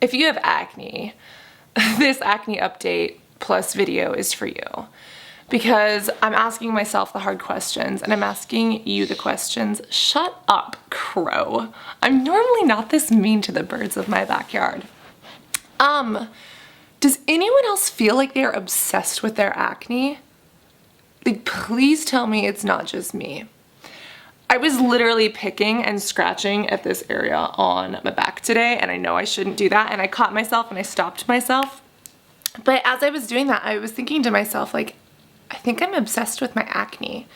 if you have acne, this acne update plus video is for you. Because I'm asking myself the hard questions and I'm asking you the questions. Shut up, crow. I'm normally not this mean to the birds of my backyard. Does anyone else feel like they're obsessed with their acne? Like, please tell me it's not just me. I was literally picking and scratching at this area on my back today, and I know I shouldn't do that, and I caught myself and I stopped myself. But as I was doing that, I was thinking to myself, like, I think I'm obsessed with my acne.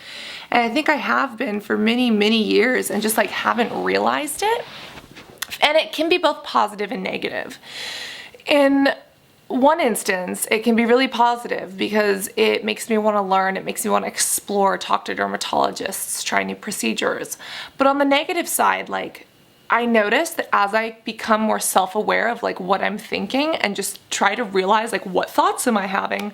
And I think I have been for many, many years and just like haven't realized it. And it can be both positive and negative. In one instance, it can be really positive because it makes me want to learn, it makes me want to explore, talk to dermatologists, try new procedures. But on the negative side, like, I notice that as I become more self-aware of like what I'm thinking and just try to realize like what thoughts am I having,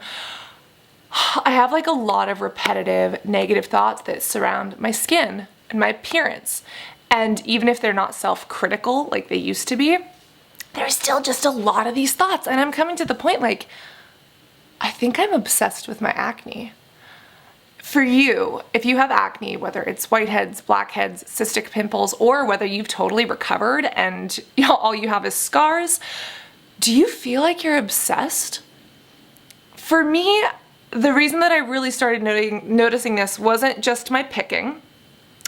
I have like a lot of repetitive negative thoughts that surround my skin and my appearance. And even if they're not self-critical like they used to be, there's still just a lot of these thoughts. And I'm coming to the point like, I think I'm obsessed with my acne. For you, if you have acne, whether it's whiteheads, blackheads, cystic pimples, or whether you've totally recovered and all you have is scars, do you feel like you're obsessed? For me, the reason that I really started noticing this wasn't just my picking,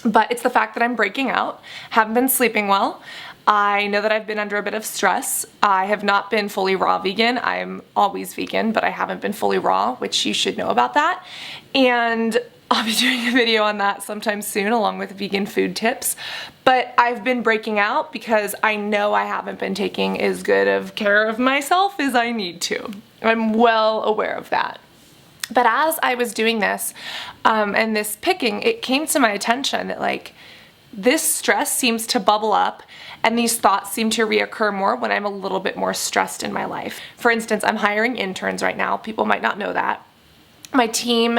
but it's the fact that I'm breaking out, haven't been sleeping well. I know that I've been under a bit of stress. I have not been fully raw vegan. I'm always vegan, but I haven't been fully raw, which you should know about that. And I'll be doing a video on that sometime soon along with vegan food tips. But I've been breaking out because I know I haven't been taking as good of care of myself as I need to. I'm well aware of that. But as I was doing this and this picking, it came to my attention that like this stress seems to bubble up and these thoughts seem to reoccur more when I'm a little bit more stressed in my life. For instance, I'm hiring interns right now. People might not know that. My team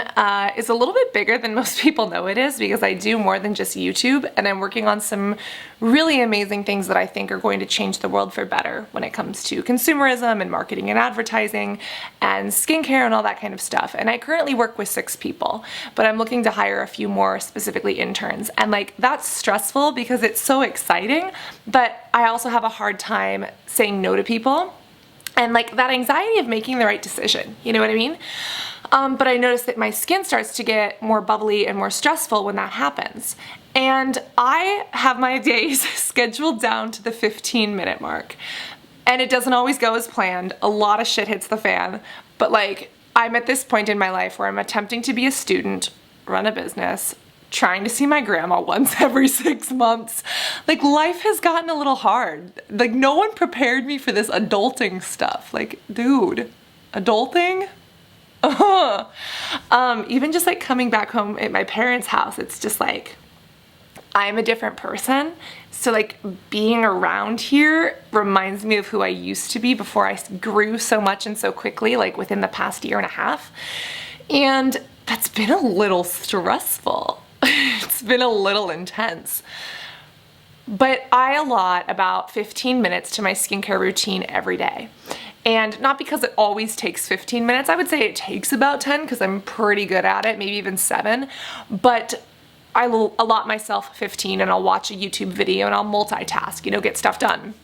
is a little bit bigger than most people know it is because I do more than just YouTube, and I'm working on some really amazing things that I think are going to change the world for better when it comes to consumerism and marketing and advertising and skincare and all that kind of stuff. And I currently work with 6 people, but I'm looking to hire a few more, specifically interns. And like that's stressful because it's so exciting, but I also have a hard time saying no to people and like that anxiety of making the right decision. You know what I mean? But I noticed that my skin starts to get more bubbly and more stressful when that happens. And I have my days scheduled down to the 15-minute mark. And it doesn't always go as planned. A lot of shit hits the fan. But like, I'm at this point in my life where I'm attempting to be a student, run a business, trying to see my grandma once every 6 months. Like, life has gotten a little hard. Like, no one prepared me for this adulting stuff. Like, dude, adulting? Even just like coming back home at my parents' house, it's just like, I'm a different person. So like being around here reminds me of who I used to be before I grew so much and so quickly, like within the past year and a half. And that's been a little stressful. It's been a little intense. But I allot about 15 minutes to my skincare routine every day. And not because it always takes 15 minutes. I would say it takes about 10 because I'm pretty good at it, maybe even 7. But I will allot myself 15 and I'll watch a YouTube video and I'll multitask, get stuff done.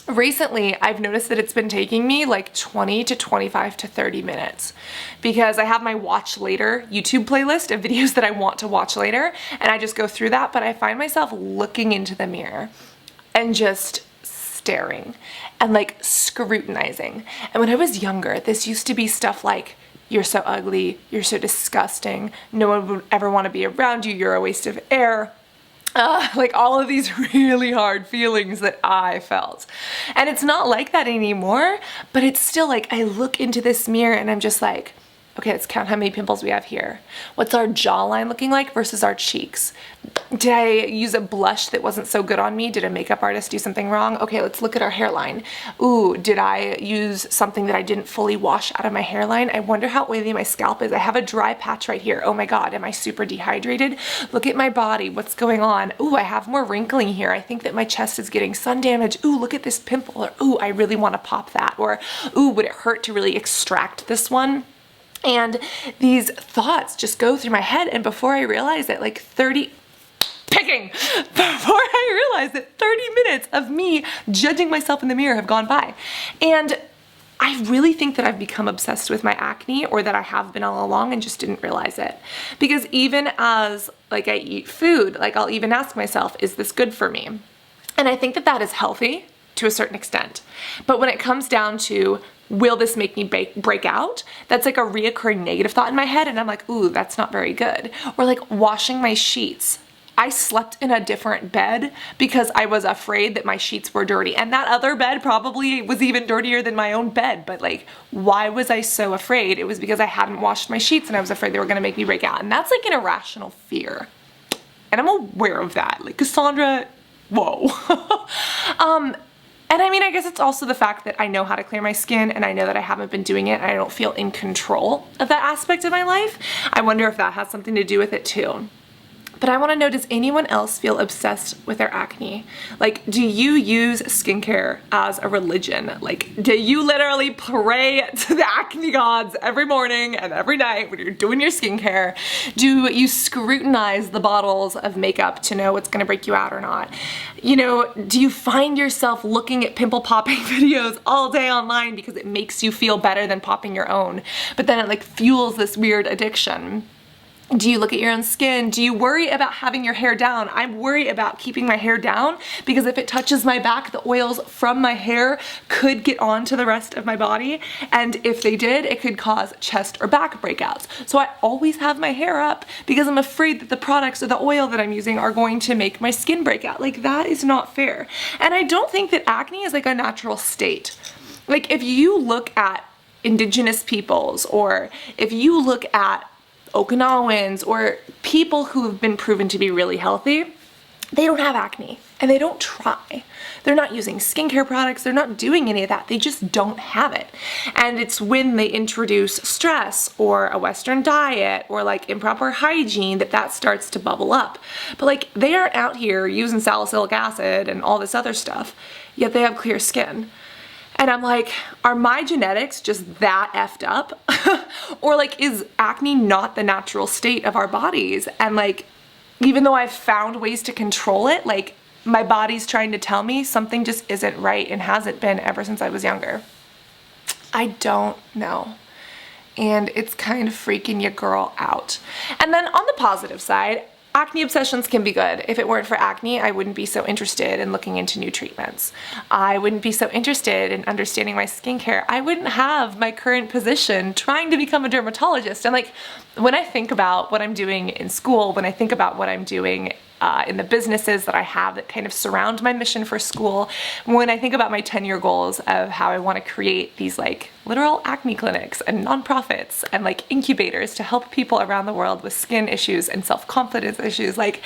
Recently, I've noticed that it's been taking me like 20 to 25 to 30 minutes because I have my watch later YouTube playlist of videos that I want to watch later, and I just go through that, but I find myself looking into the mirror and just staring and like scrutinizing. And when I was younger, this used to be stuff like, you're so ugly, you're so disgusting, no one would ever want to be around you, you're a waste of air. Like all of these really hard feelings that I felt. And it's not like that anymore, but it's still like I look into this mirror and I'm just like, Okay, let's count how many pimples we have here. What's our jawline looking like versus our cheeks? Did I use a blush that wasn't so good on me? Did a makeup artist do something wrong? Okay, let's look at our hairline. Ooh, did I use something that I didn't fully wash out of my hairline? I wonder how oily my scalp is. I have a dry patch right here. Oh my God, am I super dehydrated? Look at my body, what's going on? Ooh, I have more wrinkling here. I think that my chest is getting sun damage. Ooh, look at this pimple. Or ooh, I really want to pop that. Or ooh, would it hurt to really extract this one? And these thoughts just go through my head, and before I realize it, like 30 minutes of me judging myself in the mirror have gone by. And I really think that I've become obsessed with my acne, or that I have been all along and just didn't realize it. Because even as like I eat food, like I'll even ask myself, is this good for me? And I think that that is healthy to a certain extent. But when it comes down to, will this make me break out? That's like a reoccurring negative thought in my head, and I'm like, ooh, that's not very good. Or like washing my sheets. I slept in a different bed because I was afraid that my sheets were dirty. And that other bed probably was even dirtier than my own bed. But like, why was I so afraid? It was because I hadn't washed my sheets and I was afraid they were gonna make me break out. And that's like an irrational fear. And I'm aware of that. Like, Cassandra, whoa. And I mean, I guess it's also the fact that I know how to clear my skin, and I know that I haven't been doing it, and I don't feel in control of that aspect of my life. I wonder if that has something to do with it too. But I want to know, does anyone else feel obsessed with their acne? Like, do you use skincare as a religion? Like, do you literally pray to the acne gods every morning and every night when you're doing your skincare? Do you scrutinize the bottles of makeup to know what's going to break you out or not? You know, do you find yourself looking at pimple popping videos all day online because it makes you feel better than popping your own? But then it like fuels this weird addiction. Do you look at your own skin? Do you worry about having your hair down? I worry about keeping my hair down because if it touches my back, the oils from my hair could get onto the rest of my body. And if they did, it could cause chest or back breakouts. So I always have my hair up because I'm afraid that the products or the oil that I'm using are going to make my skin break out. Like, that is not fair. And I don't think that acne is like a natural state. Like, if you look at indigenous peoples, or if you look at Okinawans, or people who have been proven to be really healthy, they don't have acne, and they don't try. They're not using skincare products, they're not doing any of that, they just don't have it. And it's when they introduce stress or a Western diet or like improper hygiene that starts to bubble up. But like, they aren't out here using salicylic acid and all this other stuff, yet they have clear skin. And I'm like, are my genetics just that effed up? Or like, is acne not the natural state of our bodies? And like, even though I've found ways to control it, like my body's trying to tell me something just isn't right and hasn't been ever since I was younger. I don't know. And it's kind of freaking your girl out. And then on the positive side, acne obsessions can be good. If it weren't for acne, I wouldn't be so interested in looking into new treatments. I wouldn't be so interested in understanding my skincare. I wouldn't have my current position trying to become a dermatologist. And like, when I think about what I'm doing in school, when I think about what I'm doing in the businesses that I have that kind of surround my mission for school, when I think about my 10-year goals of how I want to create these like literal acne clinics and nonprofits and like incubators to help people around the world with skin issues and self-confidence issues, like,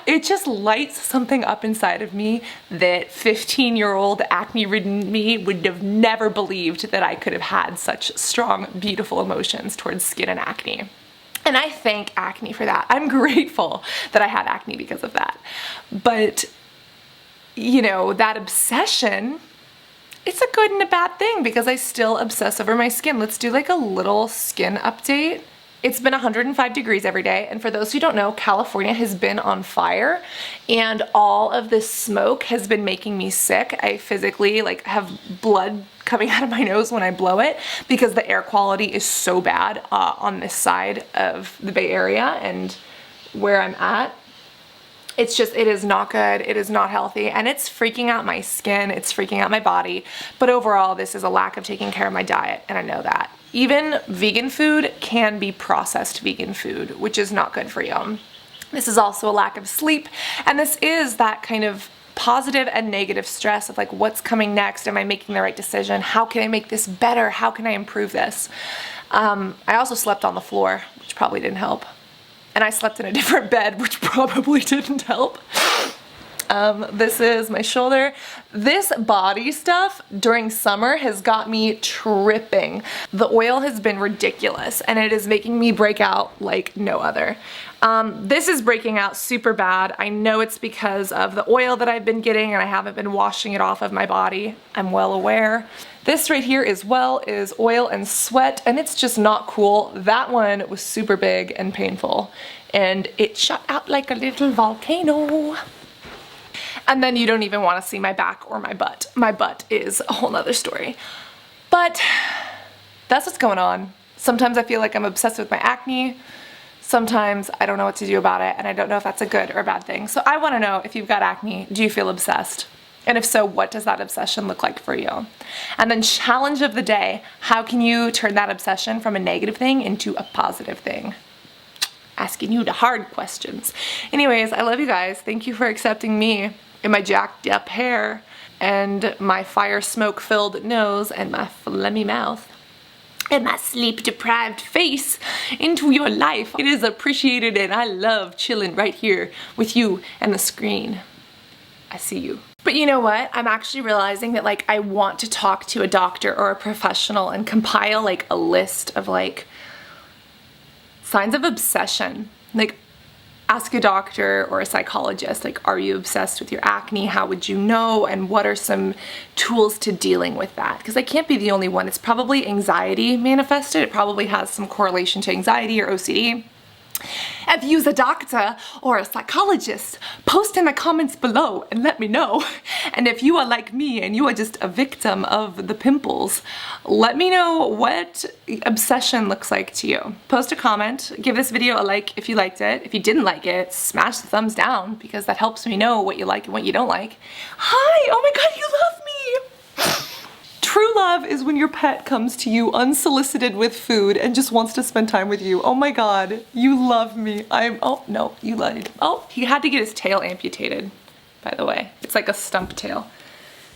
it just lights something up inside of me that 15-year-old acne-ridden me would have never believed that I could have had such strong, beautiful emotions towards skin and acne. And I thank acne for that. I'm grateful that I had acne because of that. But, you know, that obsession, it's a good and a bad thing because I still obsess over my skin. Let's do like a little skin update. It's been 105 degrees every day, and for those who don't know, California has been on fire, and all of this smoke has been making me sick. I physically like have blood coming out of my nose when I blow it because the air quality is so bad on this side of the Bay Area and where I'm at. It's just, it is not good, it is not healthy, and it's freaking out my skin, it's freaking out my body, but overall this is a lack of taking care of my diet, and I know that. Even vegan food can be processed vegan food, which is not good for you. This is also a lack of sleep, and this is that kind of positive and negative stress of like, what's coming next? Am I making the right decision? How can I make this better? How can I improve this? I also slept on the floor, which probably didn't help. And I slept in a different bed, which probably didn't help. This is my shoulder. This body stuff during summer has got me tripping. The oil has been ridiculous and it is making me break out like no other. This is breaking out super bad. I know it's because of the oil that I've been getting and I haven't been washing it off of my body. I'm well aware. This right here as well is oil and sweat and it's just not cool. That one was super big and painful and it shot out like a little volcano. And then you don't even want to see my back or my butt. My butt is a whole nother story. But that's what's going on. Sometimes I feel like I'm obsessed with my acne. Sometimes I don't know what to do about it and I don't know if that's a good or a bad thing. So I want to know, if you've got acne, do you feel obsessed? And if so, what does that obsession look like for you? And then challenge of the day, how can you turn that obsession from a negative thing into a positive thing? Asking you the hard questions. Anyways, I love you guys. Thank you for accepting me and my jacked up hair and my fire smoke filled nose and my phlegmy mouth and my sleep deprived face into your life. It is appreciated and I love chilling right here with you and the screen. I see you. But you know what? I'm actually realizing that like I want to talk to a doctor or a professional and compile like a list of like signs of obsession. Like ask a doctor or a psychologist, like, are you obsessed with your acne? How would you know? And what are some tools to dealing with that? Because I can't be the only one. It's probably anxiety manifested. It probably has some correlation to anxiety or OCD. If you's a doctor or a psychologist, post in the comments below and let me know. And if you are like me and you are just a victim of the pimples, let me know what obsession looks like to you. Post a comment, give this video a like if you liked it. If you didn't like it, smash the thumbs down because that helps me know what you like and what you don't like. Hi, oh my God, you love me. True love is when your pet comes to you unsolicited with food and just wants to spend time with you. Oh my God, you love me. Oh no, you lied. Oh, he had to get his tail amputated, by the way. It's like a stump tail.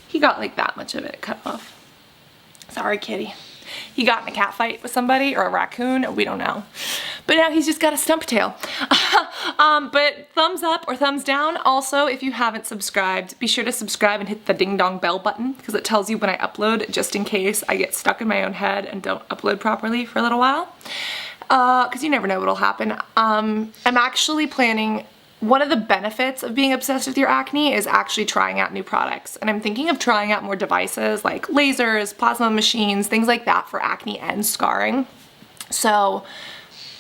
He got like that much of it cut off. Sorry, kitty. He got in a cat fight with somebody or a raccoon, we don't know. But now he's just got a stump tail. But thumbs up or thumbs down. Also, if you haven't subscribed, be sure to subscribe and hit the ding dong bell button because it tells you when I upload, just in case I get stuck in my own head and don't upload properly for a little while. Because you never know what'll happen. I'm actually planning. One of the benefits of being obsessed with your acne is actually trying out new products. And I'm thinking of trying out more devices like lasers, plasma machines, things like that for acne and scarring. So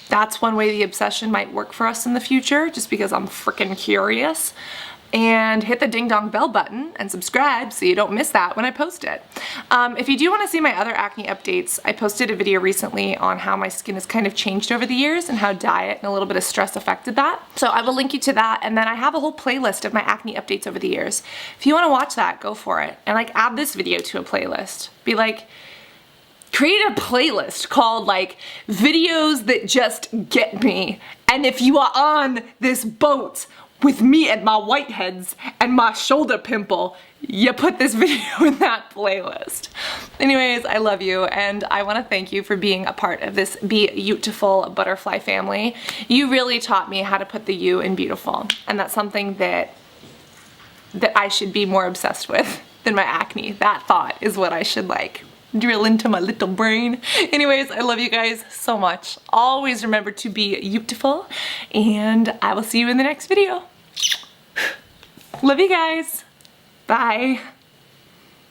that's one way the obsession might work for us in the future, just because I'm freaking curious. And hit the ding dong bell button and subscribe so you don't miss that when I post it. If you do want to see my other acne updates, I posted a video recently on how my skin has kind of changed over the years and how diet and a little bit of stress affected that. So I will link you to that, and then I have a whole playlist of my acne updates over the years. If you want to watch that, go for it. And like add this video to a playlist. Be like, create a playlist called like videos that just get me. And if you are on this boat with me and my whiteheads and my shoulder pimple, you put this video in that playlist. Anyways, I love you and I want to thank you for being a part of this beYoutiful butterfly family. You really taught me how to put the U in beautiful, and that's something that I should be more obsessed with than my acne. That thought is what I should like drill into my little brain. Anyways, I love you guys so much. Always remember to be beautiful, and I will see you in the next video. Love you guys. Bye.